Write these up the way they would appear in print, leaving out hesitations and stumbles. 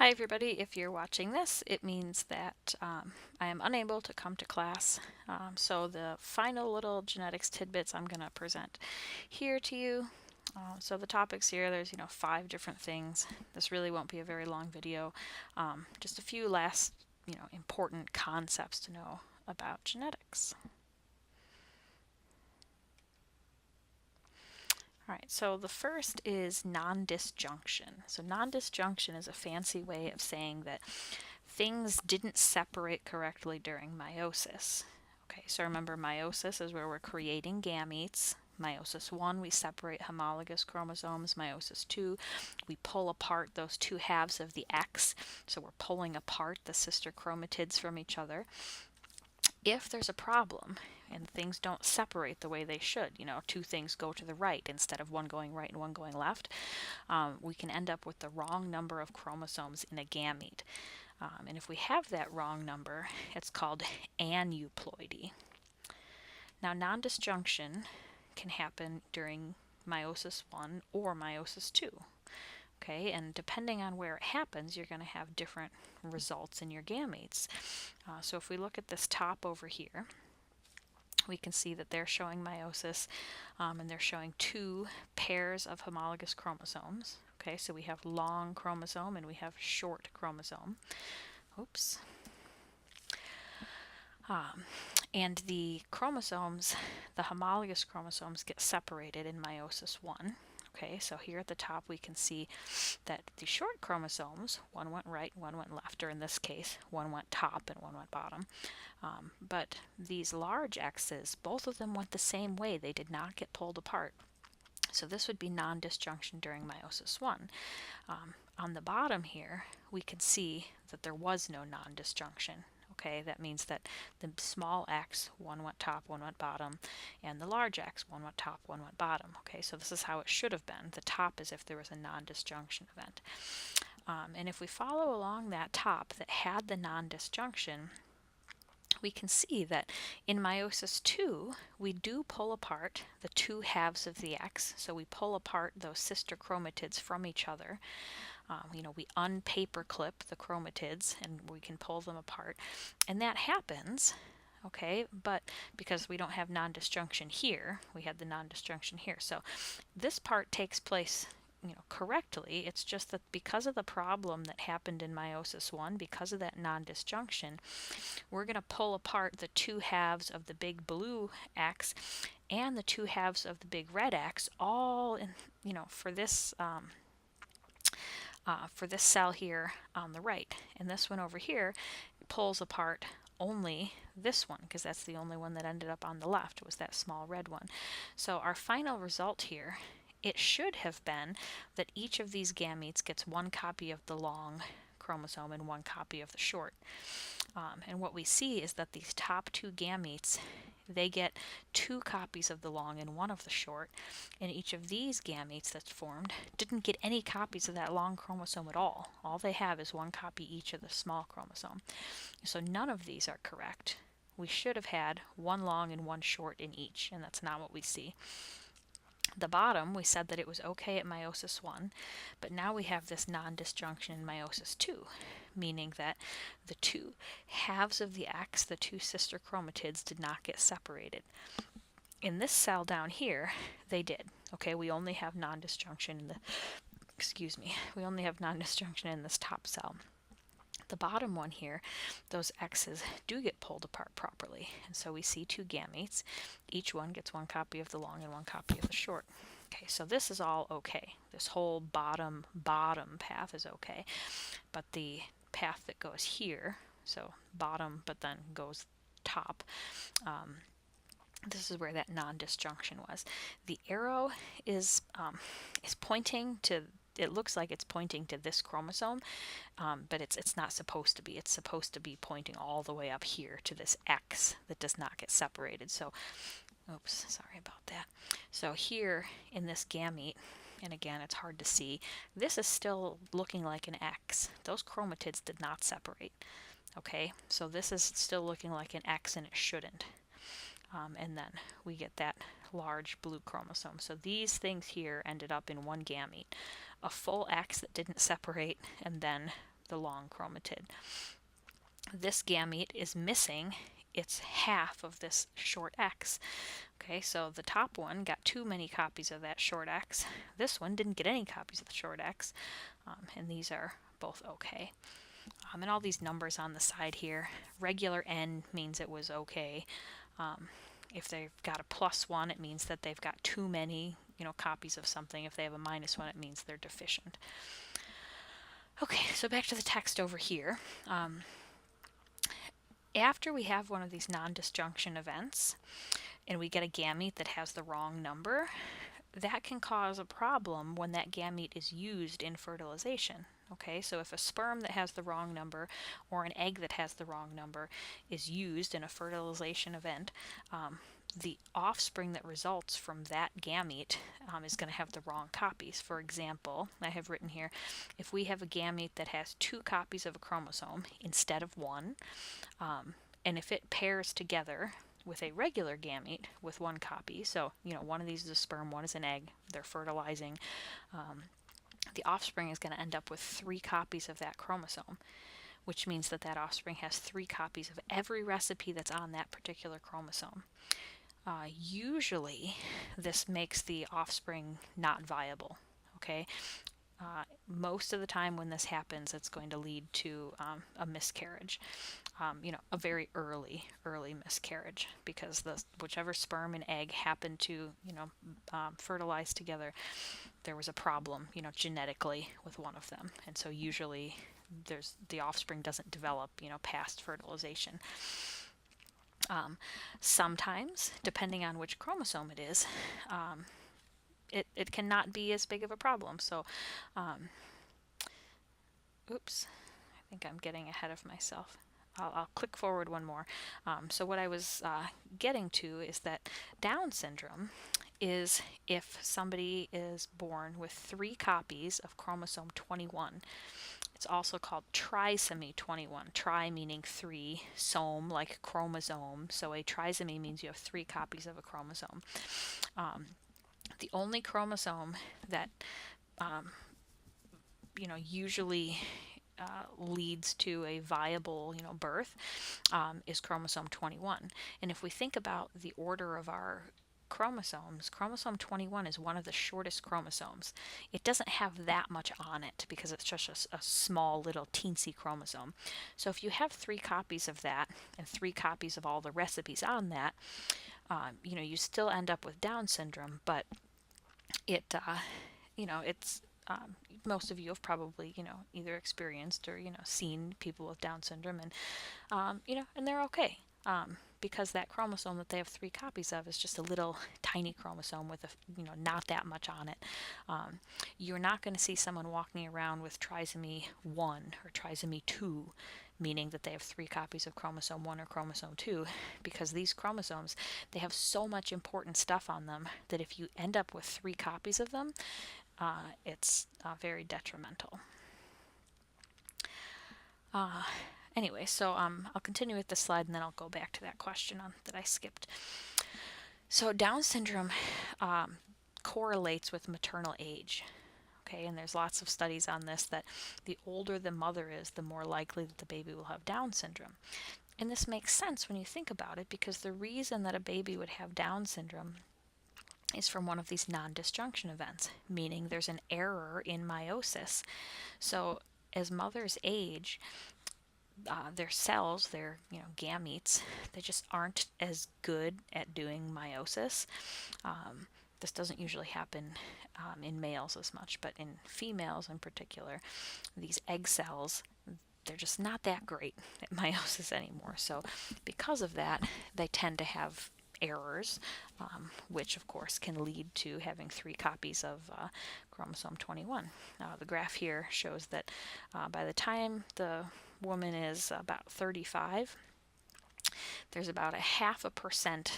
Hi everybody, if you're watching this, it means that I am unable to come to class. So the final little genetics tidbits I'm going to present here to you. So the topics here, there's 5 different things. This really won't be a very long video. Just a few last important concepts to know about genetics. Alright, so the first is non-disjunction. So non-disjunction is a fancy way of saying that things didn't separate correctly during meiosis. Okay, so remember meiosis is where we're creating gametes. Meiosis 1, we separate homologous chromosomes. Meiosis 2, we pull apart those two halves of the X. So we're pulling apart the sister chromatids from each other. If there's a problem and things don't separate the way they should, two things go to the right instead of one going right and one going left, we can end up with the wrong number of chromosomes in a gamete. And if we have that wrong number, it's called aneuploidy. Now, non-disjunction can happen during meiosis 1 or meiosis 2. Okay, and depending on where it happens, you're going to have different results in your gametes. So if we look at this top over here, we can see that they're showing meiosis, and they're showing 2 pairs of homologous chromosomes. Okay, so we have long chromosome and we have short chromosome. Oops. And the chromosomes, the homologous chromosomes, get separated in meiosis 1. Okay, so here at the top we can see that the short chromosomes, one went right, one went left, or in this case, one went top and one went bottom. But these large X's, both of them went the same way. They did not get pulled apart. So this would be non-disjunction during meiosis 1. On the bottom here, we can see that there was no non-disjunction. Okay, that means that the small x, one went top, one went bottom, and the large x, one went top, one went bottom. Okay, so this is how it should have been. The top is if there was a non-disjunction event. And if we follow along that top that had the non-disjunction, we can see that in meiosis 2, we do pull apart the two halves of the X. So we pull apart those sister chromatids from each other. We unpaperclip the chromatids and we can pull them apart. And that happens, okay, but because we don't have non-disjunction here, we had the non-disjunction here. So this part takes place correctly. It's just that because of the problem that happened in meiosis 1, because of that non-disjunction, we're going to pull apart the two halves of the big blue X and the two halves of the big red X, all in, for this cell here on the right. And this one over here pulls apart only this one, because that's the only one that ended up on the left, was that small red one. So our final result here, it should have been that each of these gametes gets one copy of the long chromosome and one copy of the short. And what we see is that these top 2 gametes, they get 2 copies of the long and 1 of the short, and each of these gametes that's formed didn't get any copies of that long chromosome at all. All they have is 1 copy each of the small chromosome. So none of these are correct. We should have had 1 long and 1 short in each, and that's not what we see. The bottom, we said that it was okay at meiosis 1, but now we have this non-disjunction in meiosis 2, meaning that the 2 halves of the X, the 2 sister chromatids, did not get separated. In this cell down here, they did. Okay, we only have non-disjunction in we only have non-disjunction in this top cell. The bottom one here, those X's do get pulled apart properly, and so we see 2 gametes. Each one gets 1 copy of the long and 1 copy of the short. Okay, so this is all okay. This whole bottom path is okay, but the path that goes here, so bottom but then goes top, this is where that non-disjunction was. The arrow is pointing to, it looks like it's pointing to this chromosome, but it's not supposed to be. It's supposed to be pointing all the way up here to this X that does not get separated. So, oops, sorry about that. So here in this gamete, and again, it's hard to see, this is still looking like an X. Those chromatids did not separate. Okay, so this is still looking like an X, and it shouldn't. And then we get that large blue chromosome. So these things here ended up in one gamete, a full X that didn't separate, and then the long chromatid. This gamete is missing its half of this short X. Okay, so the top one got too many copies of that short X. This one didn't get any copies of the short X, and these are both okay. And all these numbers on the side here, regular N means it was okay. If they've got a +1, it means that they've got too many, copies of something. If they have a -1, it means they're deficient. Okay, so back to the text over here. After we have one of these non-disjunction events, and we get a gamete that has the wrong number, that can cause a problem when that gamete is used in fertilization. Okay, so if a sperm that has the wrong number or an egg that has the wrong number is used in a fertilization event, the offspring that results from that gamete is going to have the wrong copies. For example, I have written here, if we have a gamete that has 2 copies of a chromosome instead of 1, and if it pairs together with a regular gamete with 1 copy, so one of these is a sperm, one is an egg, they're fertilizing, the offspring is going to end up with 3 copies of that chromosome, which means that that offspring has 3 copies of every recipe that's on that particular chromosome. Usually this makes the offspring not viable. Okay, most of the time when this happens, it's going to lead to a miscarriage, a very early miscarriage, because whichever sperm and egg happened to fertilize together, there was a problem genetically with one of them, and so usually the offspring doesn't develop past fertilization. Sometimes, depending on which chromosome it is, it cannot be as big of a problem. So, oops, I think I'm getting ahead of myself. I'll click forward one more. So what I was getting to is that Down syndrome is if somebody is born with 3 copies of chromosome 21. It's also called trisomy 21. Tri meaning 3, some like chromosome. So a trisomy means you have 3 copies of a chromosome. The only chromosome that usually leads to a viable birth is chromosome 21. And if we think about the order of our chromosomes, chromosome 21 is one of the shortest chromosomes. It doesn't have that much on it because it's just a small little teensy chromosome. So if you have 3 copies of that and 3 copies of all the recipes on that, you still end up with Down syndrome, but it's most of you have probably either experienced or seen people with Down syndrome, and and they're okay. Because that chromosome that they have 3 copies of is just a little tiny chromosome with not that much on it. You're not going to see someone walking around with trisomy 1 or trisomy 2, meaning that they have 3 copies of chromosome 1 or chromosome 2, because these chromosomes, they have so much important stuff on them that if you end up with 3 copies of them, it's very detrimental. Anyway, so I'll continue with this slide and then I'll go back to that question that I skipped. So Down syndrome correlates with maternal age. Okay, and there's lots of studies on this, that the older the mother is, the more likely that the baby will have Down syndrome. And this makes sense when you think about it, because the reason that a baby would have Down syndrome is from one of these non-disjunction events, meaning there's an error in meiosis. So as mothers age, their cells, their gametes, they just aren't as good at doing meiosis. This doesn't usually happen in males as much, but in females in particular, these egg cells, they're just not that great at meiosis anymore. So because of that, they tend to have errors, which of course can lead to having 3 copies of chromosome 21. The graph here shows that by the time the woman is about 35, there's about a 0.5%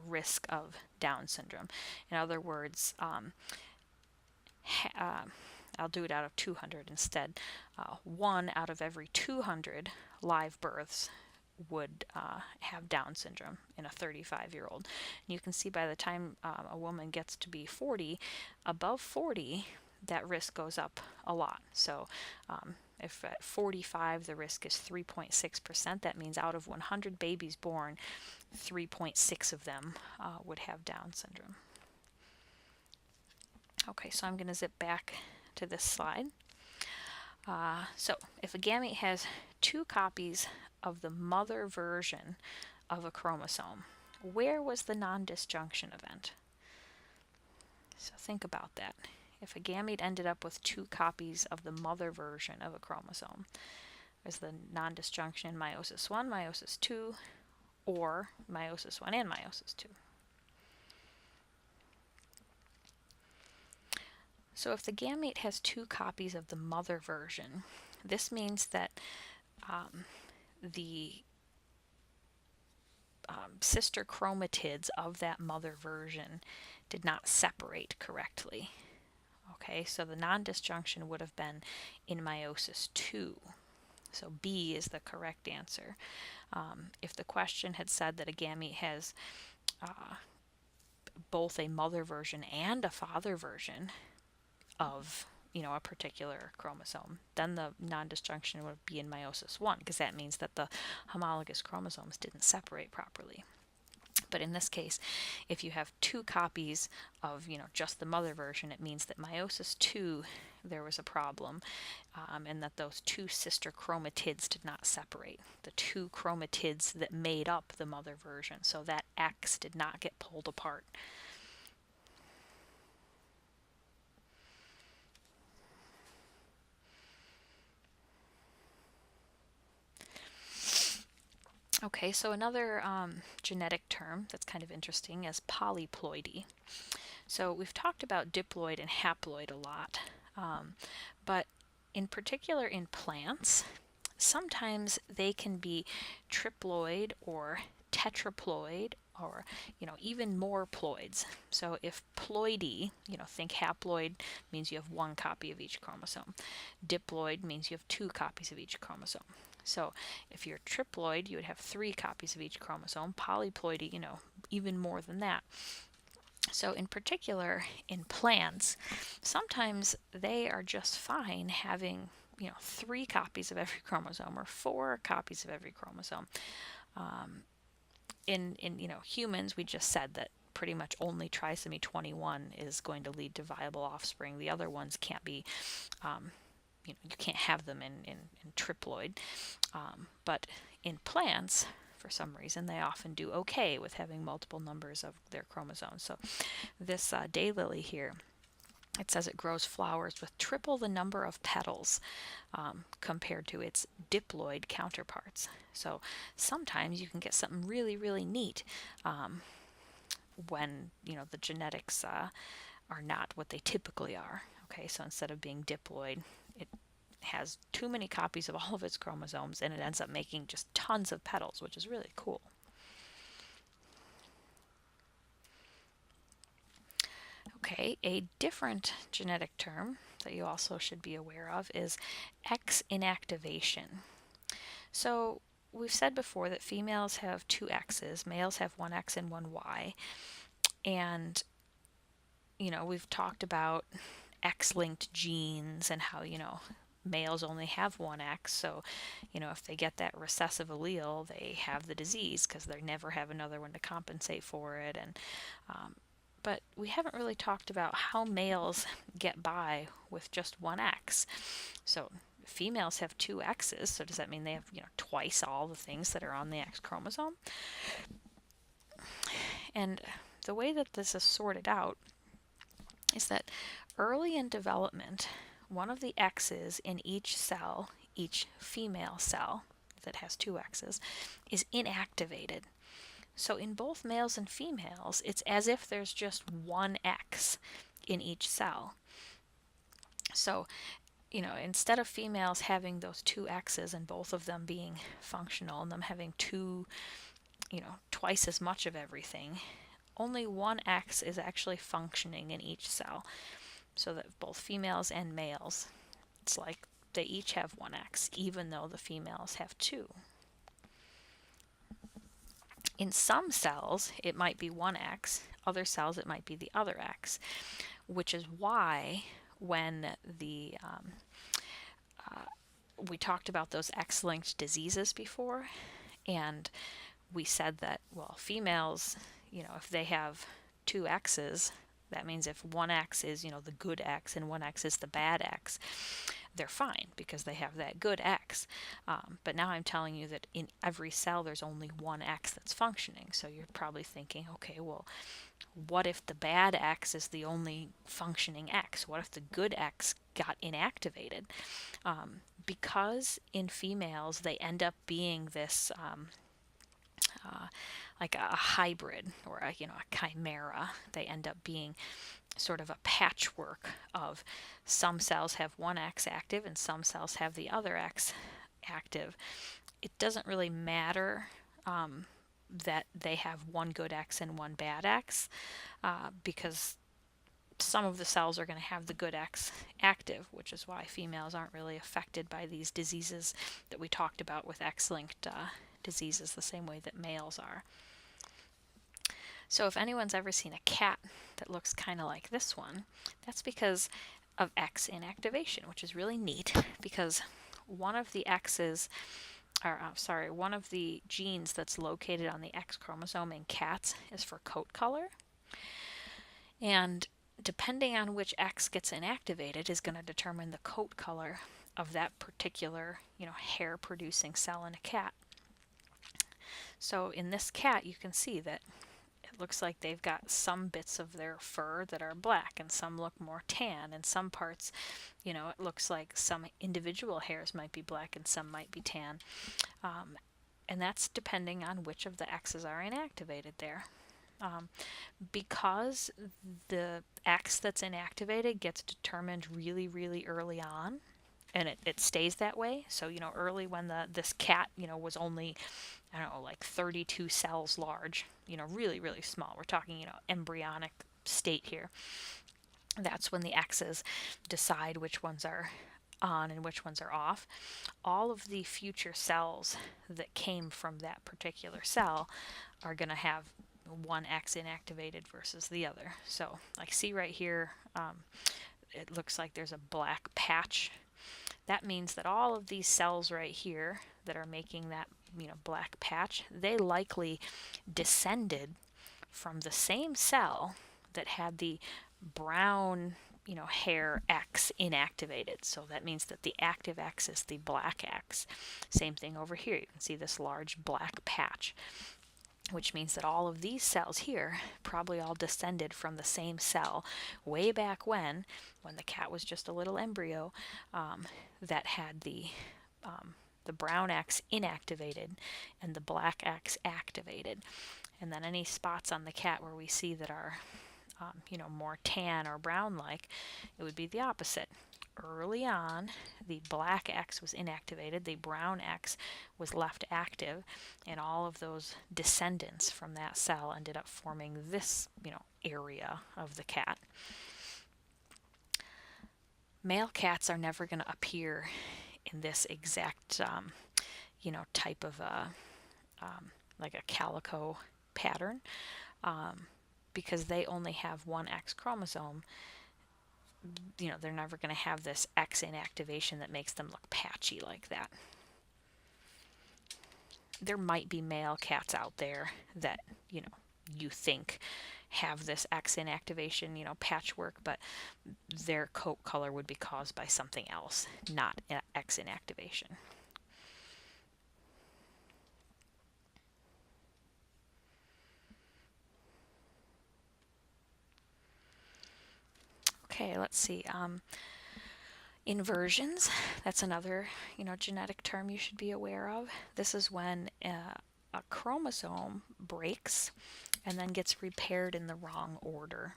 risk of Down syndrome. In other words, I'll do it out of 200 instead. 1 out of every 200 live births would have Down syndrome in a 35-year-old. And you can see by the time a woman gets to be 40, above 40, that risk goes up a lot. So If at 45 the risk is 3.6%, that means out of 100 babies born, 3.6 of them would have Down syndrome. Okay, so I'm going to zip back to this slide. So if a gamete has 2 copies of the mother version of a chromosome, where was the non-disjunction event? So think about that. If a gamete ended up with 2 copies of the mother version of a chromosome, is the non-disjunction in meiosis 1, meiosis 2, or meiosis 1 and meiosis 2? So if the gamete has 2 copies of the mother version, this means that the sister chromatids of that mother version did not separate correctly. Okay, so the non-disjunction would have been in meiosis 2. So B is the correct answer. If the question had said that a gamete has both a mother version and a father version of a particular chromosome, then the non-disjunction would be in meiosis 1, because that means that the homologous chromosomes didn't separate properly. But in this case, if you have 2 copies of just the mother version, it means that meiosis 2 there was a problem, and that those 2 sister chromatids did not separate, the 2 chromatids that made up the mother version. So that X did not get pulled apart. Okay, so another genetic term that's kind of interesting is polyploidy. So we've talked about diploid and haploid a lot, but in particular in plants, sometimes they can be triploid or tetraploid, or even more ploids. So if ploidy, think haploid means you have 1 copy of each chromosome. Diploid means you have 2 copies of each chromosome. So if you're triploid, you would have 3 copies of each chromosome. Polyploidy, even more than that. So in particular, in plants, sometimes they are just fine having 3 copies of every chromosome or 4 copies of every chromosome. In humans, we just said that pretty much only trisomy 21 is going to lead to viable offspring. The other ones can't be, you can't have them in triploid. But in plants, for some reason, they often do okay with having multiple numbers of their chromosomes. So this daylily here, it says it grows flowers with triple the number of petals compared to its diploid counterparts. So sometimes you can get something really, really neat when the genetics are not what they typically are. Okay, so instead of being diploid, it has too many copies of all of its chromosomes, and it ends up making just tons of petals, which is really cool. Okay, a different genetic term that you also should be aware of is X inactivation. So we've said before that females have 2 X's, males have 1 X and 1 Y, and we've talked about X-linked genes and how males only have 1 X, so if they get that recessive allele, they have the disease because they never have another one to compensate for it. And but we haven't really talked about how males get by with just 1 X. So females have 2 X's, so does that mean they have twice all the things that are on the X chromosome? And the way that this is sorted out is that early in development, one of the X's in each cell, each female cell that has 2 X's, is inactivated. So in both males and females, it's as if there's just 1 X in each cell. So, instead of females having those 2 X's and both of them being functional and them having twice as much of everything, only 1 X is actually functioning in each cell. So that both females and males, it's like they each have 1 X, even though the females have 2. In some cells, it might be 1 X. Other cells, it might be the other X, which is why when the we talked about those X-linked diseases before, and we said that, well, females, if they have two X's, that means if one X is, the good X and one X is the bad X, they're fine because they have that good X. But now I'm telling you that in every cell there's only one X that's functioning. So you're probably thinking, okay, well, what if the bad X is the only functioning X? What if the good X got inactivated? Because in females they end up being this like a hybrid or a chimera. They end up being sort of a patchwork of some cells have one X active and some cells have the other X active. It doesn't really matter that they have one good X and one bad X because some of the cells are going to have the good X active, which is why females aren't really affected by these diseases that we talked about with X-linked diseases the same way that males are. So if anyone's ever seen a cat that looks kind of like this one, that's because of X inactivation, which is really neat because one of the one of the genes that's located on the X chromosome in cats is for coat color. And depending on which X gets inactivated is going to determine the coat color of that particular, hair producing cell in a cat. So in this cat, you can see that it looks like they've got some bits of their fur that are black and some look more tan, and some parts, it looks like some individual hairs might be black and some might be tan. And that's depending on which of the X's are inactivated there. Because the X that's inactivated gets determined really, really early on, and it stays that way. So, early when this cat, was only, I don't know, like 32 cells large, really, really small. We're talking, embryonic state here. That's when the X's decide which ones are on and which ones are off. All of the future cells that came from that particular cell are going to have one X inactivated versus the other. So, like, see right here, it looks like there's a black patch. That means that all of these cells right here that are making that, black patch, they likely descended from the same cell that had the brown, hair X inactivated. So that means that the active X is the black X. Same thing over here. You can see this large black patch, which means that all of these cells here probably all descended from the same cell way back when the cat was just a little embryo that had the brown X inactivated and the black X activated. And then any spots on the cat where we see that are more tan or brown-like, it would be the opposite. Early on, the black X was inactivated, the brown X was left active, and all of those descendants from that cell ended up forming this, area of the cat. Male cats are never going to appear in this exact, type of like a calico pattern, because they only have one X chromosome. They're never going to have this X inactivation that makes them look patchy like that. There might be male cats out there that, you think have this X inactivation, patchwork, but their coat color would be caused by something else, not X inactivation. Okay, let's see. Inversions, that's another, genetic term you should be aware of. This is when a chromosome breaks and then gets repaired in the wrong order.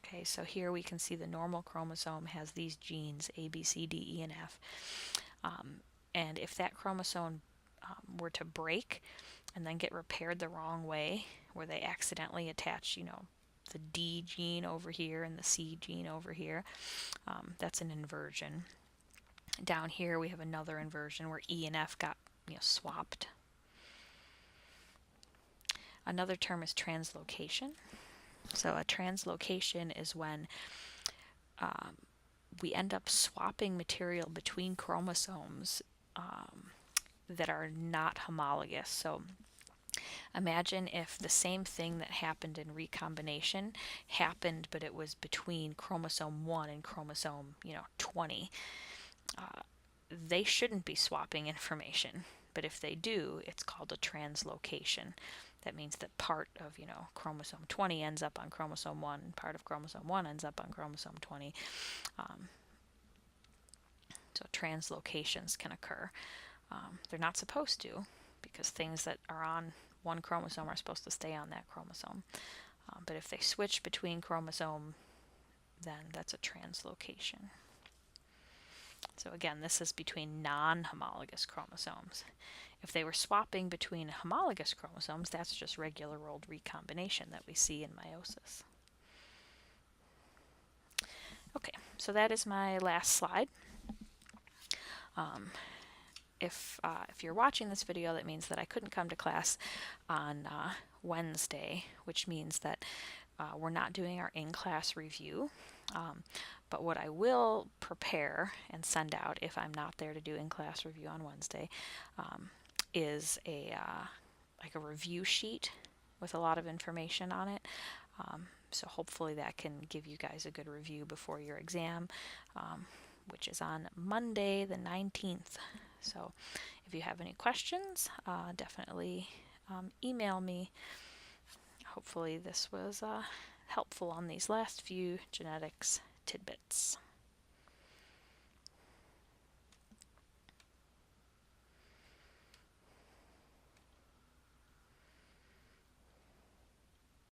Okay, so here we can see the normal chromosome has these genes, A, B, C, D, E, and F. And if that chromosome were to break and then get repaired the wrong way, where they accidentally attach, the D gene over here and the C gene over here, that's an inversion. Down here we have another inversion where E and F got swapped. Another term is translocation. So a translocation is when we end up swapping material between chromosomes that are not homologous. So imagine if the same thing that happened in recombination happened, but it was between chromosome 1 and chromosome, 20. They shouldn't be swapping information, but if they do, it's called a translocation. That means that part of, chromosome 20 ends up on chromosome 1, and part of chromosome 1 ends up on chromosome 20. So translocations can occur. They're not supposed to, because things that are on one chromosome are supposed to stay on that chromosome. But if they switch between chromosome, then that's a translocation. So again, this is between non-homologous chromosomes. If they were swapping between homologous chromosomes, that's just regular old recombination that we see in meiosis. Okay, so that is my last slide. If you're watching this video, that means that I couldn't come to class on Wednesday, which means that we're not doing our in-class review. But what I will prepare and send out if I'm not there to do in-class review on Wednesday is like a review sheet with a lot of information on it. So hopefully that can give you guys a good review before your exam, which is on Monday the 19th. So if you have any questions, definitely email me. Hopefully this was helpful on these last few genetics tidbits.